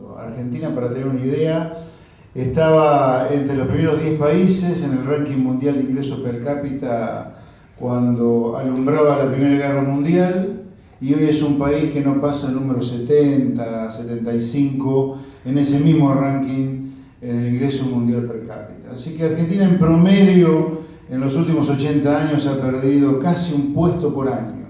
mundo. Argentina, para tener una idea, estaba entre los primeros 10 países en el ranking mundial de ingresos per cápita cuando alumbraba la Primera Guerra Mundial, y hoy es un país que no pasa el número 70, 75 en ese mismo ranking en el ingreso mundial per cápita. Así que Argentina en promedio en los últimos 80 años ha perdido casi un puesto por año.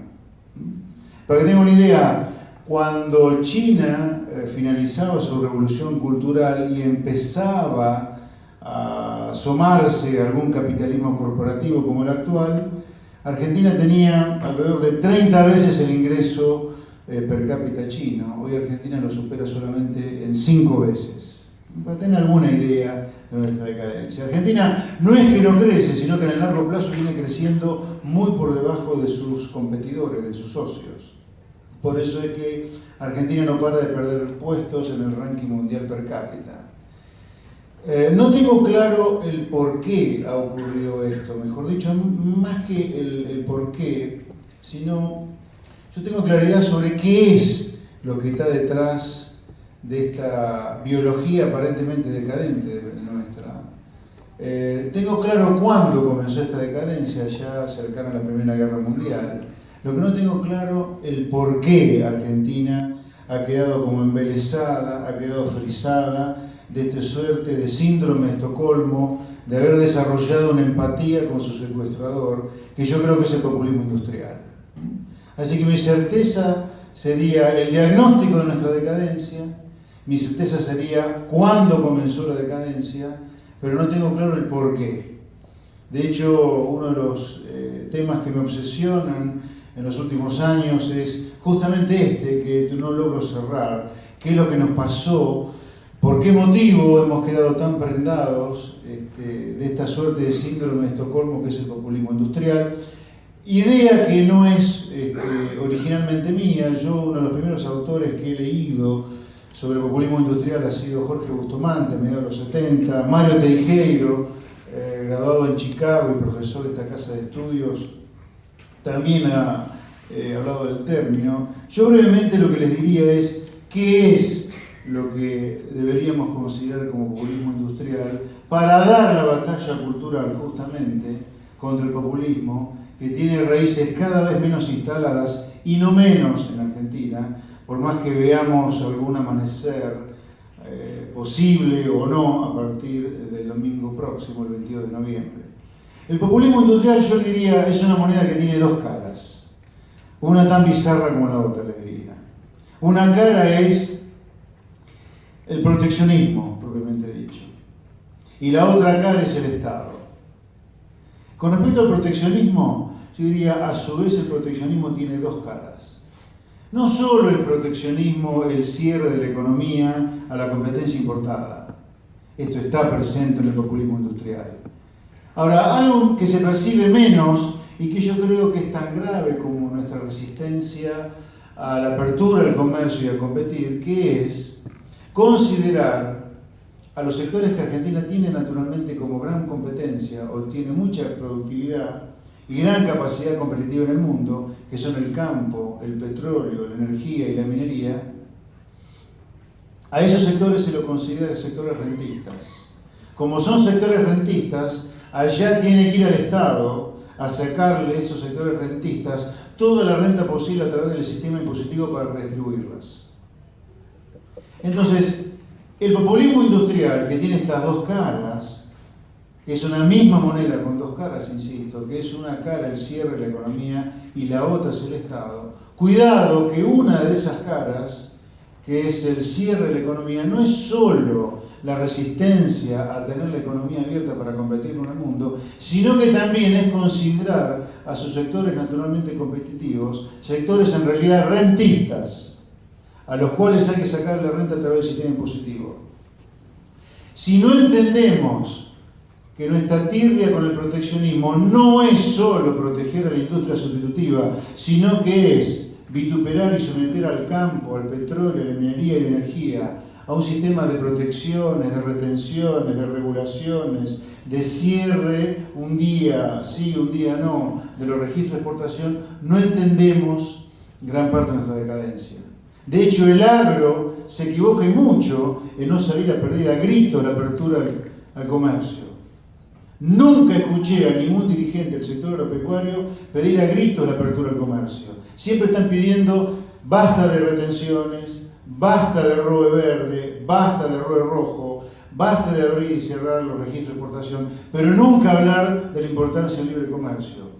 Para que tengan una idea, cuando China finalizaba su revolución cultural y empezaba a asomarse a algún capitalismo corporativo como el actual, Argentina tenía alrededor de 30 veces el ingreso per cápita chino. Hoy Argentina lo supera solamente en 5 veces. Para tener alguna idea de nuestra decadencia. Argentina no es que no crece, sino que en el largo plazo viene creciendo muy por debajo de sus competidores, de sus socios. Por eso es que Argentina no para de perder puestos en el ranking mundial per cápita. No tengo claro el por qué ha ocurrido esto, mejor dicho, más que el por qué, sino yo tengo claridad sobre qué es lo que está detrás de esta biología aparentemente decadente de nuestra. Tengo claro cuándo comenzó esta decadencia, ya cercana a la Primera Guerra Mundial. Lo que no tengo claro el por qué Argentina ha quedado como embelesada, ha quedado frisada de esta suerte de síndrome de Estocolmo, de haber desarrollado una empatía con su secuestrador, que yo creo que es el populismo industrial. Así que mi certeza sería el diagnóstico de nuestra decadencia, mi certeza sería cuándo comenzó la decadencia, pero no tengo claro el por qué. De hecho, uno de los temas que me obsesionan en los últimos años es justamente este, que no logro cerrar. ¿Qué es lo que nos pasó? ¿Por qué motivo hemos quedado tan prendados de esta suerte de síndrome de Estocolmo que es el populismo industrial? Idea que no es originalmente mía. Yo, uno de los primeros autores que he leído sobre el populismo industrial ha sido Jorge Bustamante, a mediados de los 70, Mario Teijeiro, graduado en Chicago y profesor de esta casa de estudios, también ha hablado del término. Yo brevemente lo que les diría es qué es lo que deberíamos considerar como populismo industrial para dar la batalla cultural justamente contra el populismo que tiene raíces cada vez menos instaladas y no menos en Argentina, por más que veamos algún amanecer posible o no a partir del domingo próximo, el 22 de noviembre. El populismo industrial, yo diría, es una moneda que tiene dos caras, una tan bizarra como la otra, les diría. Una cara es el proteccionismo, propiamente dicho, y la otra cara es el Estado. Con respecto al proteccionismo, yo diría, a su vez el proteccionismo tiene dos caras. No solo el proteccionismo, el cierre de la economía a la competencia importada. Esto está presente en el populismo industrial. Ahora, algo que se percibe menos y que yo creo que es tan grave como nuestra resistencia a la apertura al comercio y a competir, que es considerar a los sectores que Argentina tiene naturalmente como gran competencia o tiene mucha productividad y gran capacidad competitiva en el mundo, que son el campo, el petróleo, la energía y la minería. A esos sectores se los considera sectores rentistas. Como son sectores rentistas, allá tiene que ir al Estado a sacarle a esos sectores rentistas toda la renta posible a través del sistema impositivo para redistribuirlas. Entonces, el populismo industrial, que tiene estas dos caras, que es una misma moneda con dos caras, insisto, que es una cara el cierre de la economía y la otra es el Estado, cuidado que una de esas caras, que es el cierre de la economía, no es solo la resistencia a tener la economía abierta para competir con el mundo, sino que también es considerar a sus sectores naturalmente competitivos, sectores en realidad rentistas, a los cuales hay que sacar la renta a través del sistema impositivo. Si no entendemos que nuestra tirria con el proteccionismo no es solo proteger a la industria sustitutiva, sino que es vituperar y someter al campo, al petróleo, a la minería y la energía, a un sistema de protecciones, de retenciones, de regulaciones, de cierre un día sí, un día no, de los registros de exportación, no entendemos gran parte de nuestra decadencia. De hecho, el agro se equivoca y mucho en no salir a pedir a gritos la apertura al comercio. Nunca escuché a ningún dirigente del sector agropecuario pedir a gritos la apertura al comercio. Siempre están pidiendo basta de retenciones, basta de ROE verde, basta de ROE rojo, basta de abrir y cerrar los registros de exportación, pero nunca hablar de la importancia del libre comercio.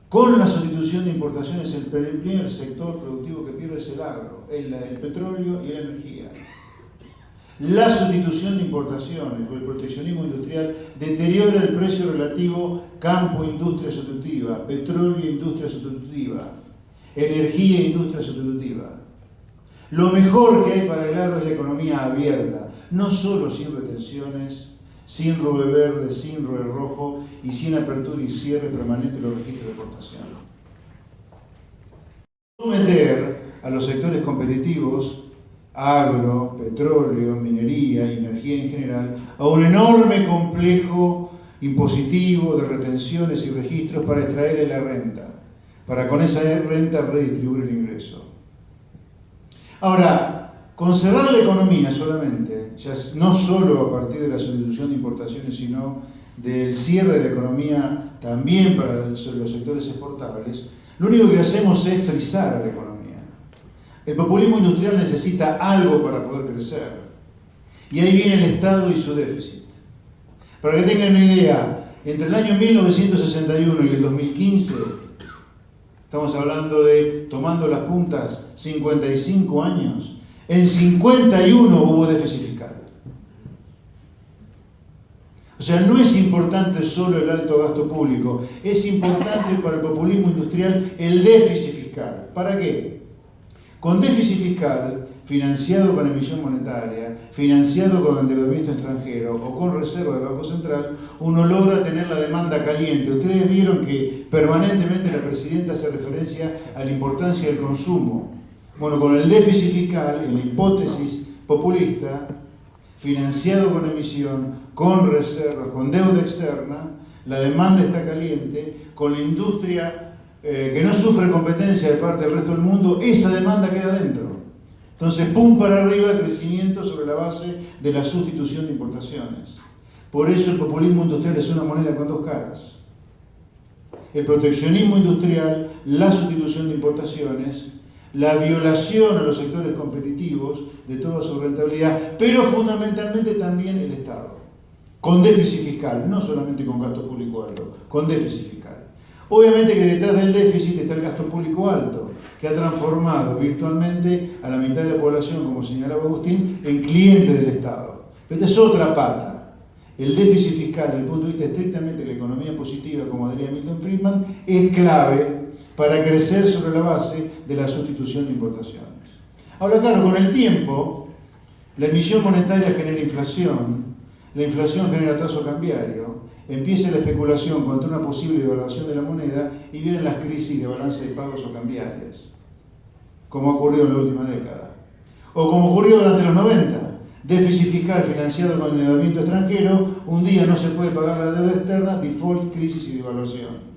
Con la sustitución de importaciones, el primer sector productivo que pierde es el agro, el petróleo y la energía. La sustitución de importaciones o el proteccionismo industrial deteriora el precio relativo campo-industria sustitutiva, petróleo-industria sustitutiva, energía-industria sustitutiva. Lo mejor que hay para el agro es la economía abierta, no solo sin retenciones, sin ROE verde, sin ROE rojo y sin apertura y cierre permanente de los registros de exportación. Someter a los sectores competitivos, agro, petróleo, minería y energía en general, a un enorme complejo impositivo de retenciones y registros para extraerle la renta, para con esa renta redistribuir el ingreso. Ahora, con cerrar la economía solamente, ya no solo a partir de la sustitución de importaciones, sino del cierre de la economía también para los sectores exportables, lo único que hacemos es frizar a la economía. El populismo industrial necesita algo para poder crecer. Y ahí viene el Estado y su déficit. Para que tengan una idea, entre el año 1961 y el 2015, estamos hablando de, tomando las puntas, 55 años, en 51 hubo déficit fiscal. O sea, no es importante solo el alto gasto público, es importante para el populismo industrial el déficit fiscal. ¿Para qué? Con déficit fiscal, financiado con emisión monetaria, financiado con endeudamiento extranjero o con reserva del Banco Central, uno logra tener la demanda caliente. Ustedes vieron que permanentemente la presidenta hace referencia a la importancia del consumo. Bueno, con el déficit fiscal, en la hipótesis populista, financiado con emisión, con reservas, con deuda externa, la demanda está caliente, con la industria que no sufre competencia de parte del resto del mundo, esa demanda queda dentro. Entonces, pum para arriba, crecimiento sobre la base de la sustitución de importaciones. Por eso el populismo industrial es una moneda con dos caras. El proteccionismo industrial, la sustitución de importaciones, la violación a los sectores competitivos de toda su rentabilidad, pero fundamentalmente también el Estado, con déficit fiscal, no solamente con gasto público alto, con déficit fiscal. Obviamente que detrás del déficit está el gasto público alto, que ha transformado virtualmente a la mitad de la población, como señalaba Agustín, en cliente del Estado. Pero esta es otra pata. El déficit fiscal, desde el punto de vista estrictamente de la economía positiva, como diría Milton Friedman, es clave para crecer sobre la base de la sustitución de importaciones. Ahora, claro, con el tiempo, la emisión monetaria genera inflación, la inflación genera atraso cambiario, empieza la especulación contra una posible devaluación de la moneda y vienen las crisis de balance de pagos o cambiarias, como ocurrió en la última década. O como ocurrió durante los 90, déficit fiscal financiado con endeudamiento extranjero, un día no se puede pagar la deuda externa, default, crisis y devaluación.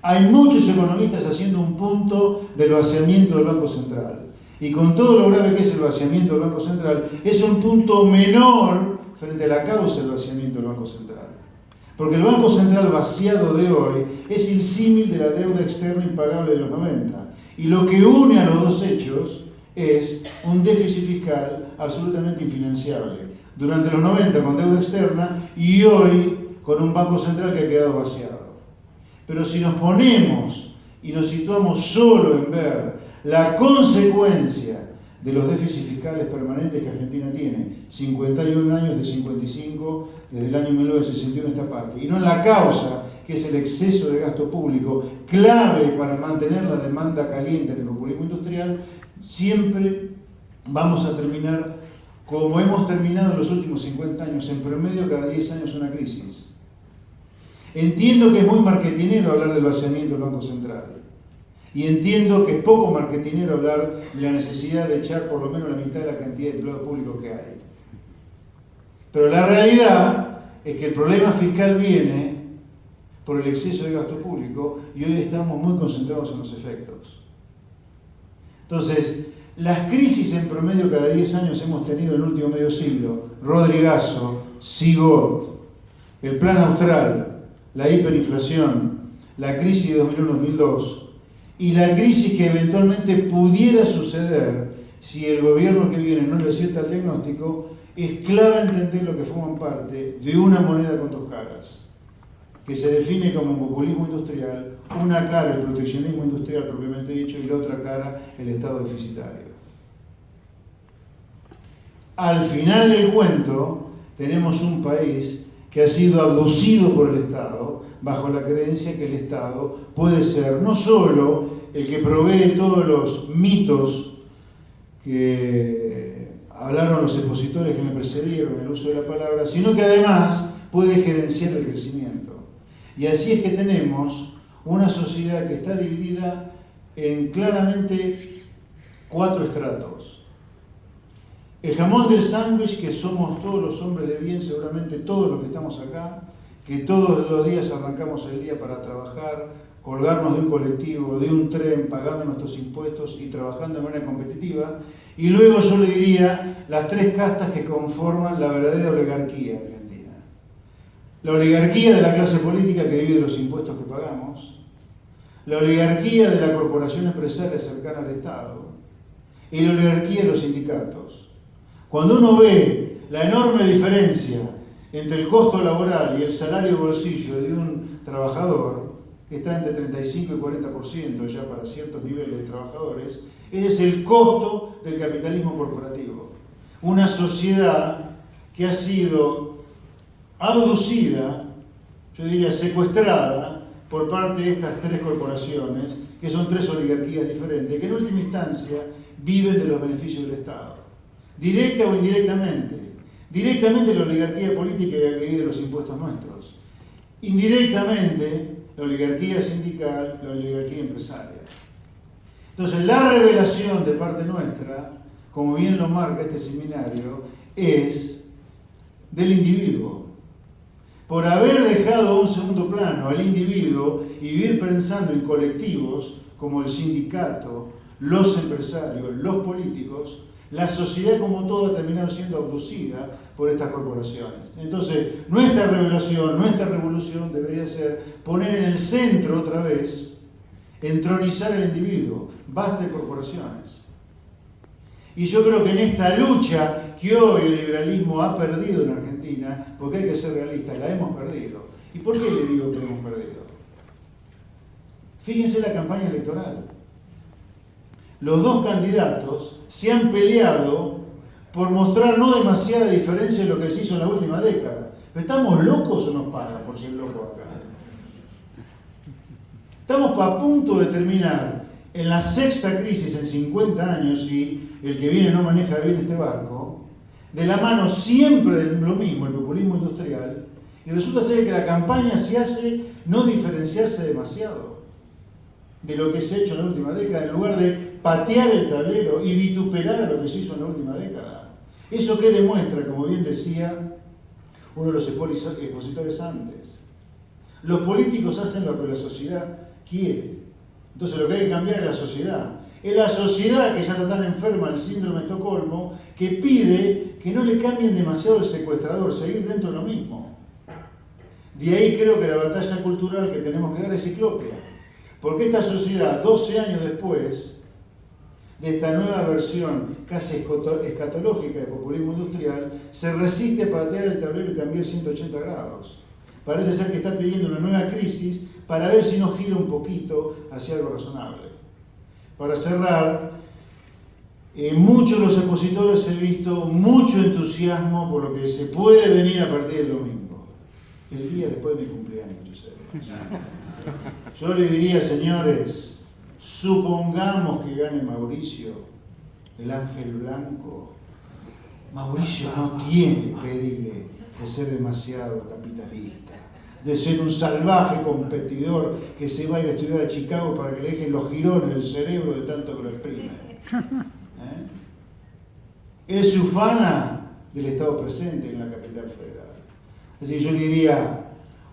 Hay muchos economistas haciendo un punto del vaciamiento del Banco Central. Y con todo lo grave que es el vaciamiento del Banco Central, es un punto menor frente a la causa del vaciamiento del Banco Central. Porque el Banco Central vaciado de hoy es el símil de la deuda externa impagable de los 90. Y lo que une a los dos hechos es un déficit fiscal absolutamente infinanciable. Durante los 90 con deuda externa y hoy con un Banco Central que ha quedado vaciado. Pero si nos ponemos y nos situamos solo en ver la consecuencia de los déficits fiscales permanentes que Argentina tiene, 51 años de 55, desde el año 1961 esta parte, y no en la causa, que es el exceso de gasto público, clave para mantener la demanda caliente en el populismo industrial, siempre vamos a terminar como hemos terminado en los últimos 50 años, en promedio cada 10 años una crisis. Entiendo que es muy marketinero hablar del vaciamiento del Banco Central. Y entiendo que es poco marketinero hablar de la necesidad de echar por lo menos la mitad de la cantidad de empleados públicos que hay. Pero la realidad es que el problema fiscal viene por el exceso de gasto público y hoy estamos muy concentrados en los efectos. Entonces, Las crisis en promedio cada 10 años hemos tenido en el último medio siglo: Rodrigazo, Sigot, el Plan Austral, la hiperinflación, la crisis de 2001-2002 y la crisis que eventualmente pudiera suceder si el gobierno que viene no le acierta el diagnóstico. Es clave entender lo que forman parte de una moneda con dos caras, que se define como populismo industrial, una cara el proteccionismo industrial propiamente dicho y la otra cara el Estado deficitario. Al final del cuento tenemos un país que ha sido abducido por el Estado bajo la creencia que el Estado puede ser no solo el que provee todos los mitos que hablaron los expositores que me precedieron en el uso de la palabra, sino que además puede gerenciar el crecimiento. Y así es que tenemos una sociedad que está dividida en claramente 4 estratos. El jamón del sándwich, que somos todos los hombres de bien, seguramente todos los que estamos acá, que todos los días arrancamos el día para trabajar, colgarnos de un colectivo, de un tren, pagando nuestros impuestos y trabajando de manera competitiva. Y luego yo le diría las 3 castas que conforman la verdadera oligarquía argentina. La oligarquía de la clase política que vive de los impuestos que pagamos, la oligarquía de la corporación empresaria cercana al Estado y la oligarquía de los sindicatos. Cuando uno ve la enorme diferencia entre el costo laboral y el salario bolsillo de un trabajador, que está entre 35 y 40% ya para ciertos niveles de trabajadores, ese es el costo del capitalismo corporativo. Una sociedad que ha sido abducida, yo diría secuestrada, por parte de estas 3 corporaciones, que son 3 oligarquías diferentes, que en última instancia viven de los beneficios del Estado, directa o indirectamente. Directamente la oligarquía política que vive de los impuestos nuestros, indirectamente la oligarquía sindical, la oligarquía empresaria. Entonces, la revelación de parte nuestra, como bien lo marca este seminario, es del individuo. Por haber dejado a un segundo plano al individuo y vivir pensando en colectivos como el sindicato, los empresarios, los políticos, la sociedad como todo ha terminado siendo abducida por estas corporaciones. Entonces, nuestra revelación, nuestra revolución debería ser poner en el centro otra vez, entronizar al individuo, basta de corporaciones. Y yo creo que en esta lucha que hoy el liberalismo ha perdido en Argentina, porque hay que ser realistas, la hemos perdido. ¿Y por qué le digo que la hemos perdido? Fíjense la campaña electoral. Los 2 candidatos se han peleado por mostrar no demasiada diferencia en lo que se hizo en la última década. ¿Estamos locos o nos pagan por ser locos acá? Estamos a punto de terminar en la 6ª crisis en 50 años, y el que viene no maneja bien este barco, de la mano siempre de lo mismo, el populismo industrial, y resulta ser que la campaña se hace no diferenciarse demasiado de lo que se ha hecho en la última década, en lugar de patear el tablero y vituperar a lo que se hizo en la última década. ¿Eso qué demuestra? Como bien decía uno de los expositores antes. Los políticos hacen lo que la sociedad quiere. Entonces lo que hay que cambiar es la sociedad. Es la sociedad que ya está tan enferma del síndrome de Estocolmo que pide que no le cambien demasiado el secuestrador, seguir dentro de lo mismo. De ahí creo que la batalla cultural que tenemos que dar es ciclópea. Porque esta sociedad, 12 años después de esta nueva versión casi escatológica de populismo industrial, se resiste a patear el tablero y cambiar 180 grados. Parece ser que está pidiendo una nueva crisis para ver si nos gira un poquito hacia algo razonable. Para cerrar, en muchos de los expositores he visto mucho entusiasmo por lo que se puede venir a partir del domingo, el día después de mi cumpleaños. Yo le diría, señores, supongamos que gane Mauricio, el ángel blanco. Mauricio no tiene pedigrí de ser demasiado capitalista, de ser un salvaje competidor que se va a ir a estudiar a Chicago para que le dejen los girones del cerebro de tanto que lo exprime. Él se ufana del Estado presente en la capital federal. Así que yo le diría,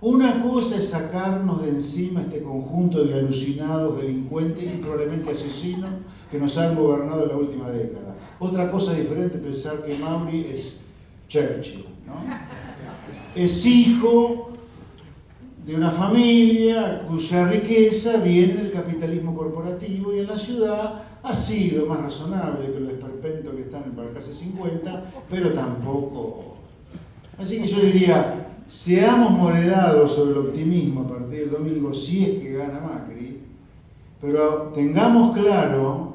Una cosa es sacarnos de encima este conjunto de alucinados, delincuentes y probablemente asesinos que nos han gobernado en la última década. Otra cosa diferente es pensar que Mauri es Churchill, ¿no? Es hijo de una familia cuya riqueza viene del capitalismo corporativo y en la ciudad ha sido más razonable que los esperpentos que están en Balcarce 50, pero tampoco. Así que yo diría, seamos moderados sobre el optimismo a partir del domingo si es que gana Macri, pero tengamos claro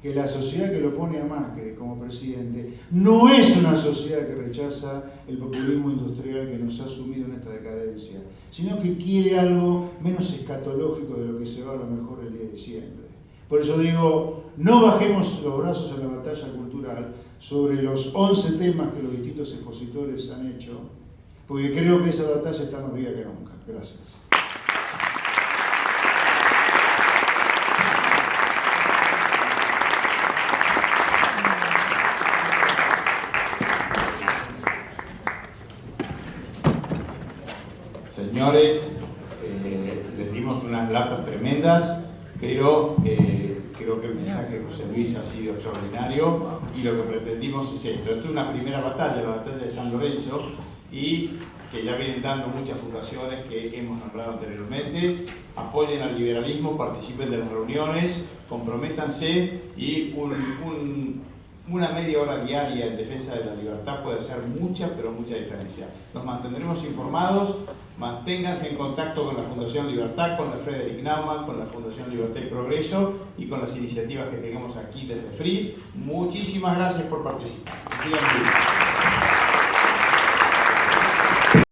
que la sociedad que lo pone a Macri como presidente no es una sociedad que rechaza el populismo industrial que nos ha sumido en esta decadencia, sino que quiere algo menos escatológico de lo que se va a lo mejor el día de diciembre. Por eso digo, no bajemos los brazos en la batalla cultural sobre los 11 temas que los distintos expositores han hecho, porque creo que esa batalla está más viva que nunca. Gracias. Señores, les dimos unas latas tremendas, pero creo que el mensaje de José Luis ha sido extraordinario y lo que pretendimos es esto. Esta es una primera batalla, la batalla de San Lorenzo, y que ya vienen dando muchas fundaciones que hemos nombrado anteriormente. Apoyen al liberalismo, participen de las reuniones, comprométanse y una media hora diaria en defensa de la libertad puede hacer mucha, pero mucha diferencia. Nos mantendremos informados, manténganse en contacto con la Fundación Libertad, con la Frederick Naumann, con la Fundación Libertad y Progreso y con las iniciativas que tenemos aquí desde FRI. Muchísimas gracias por participar.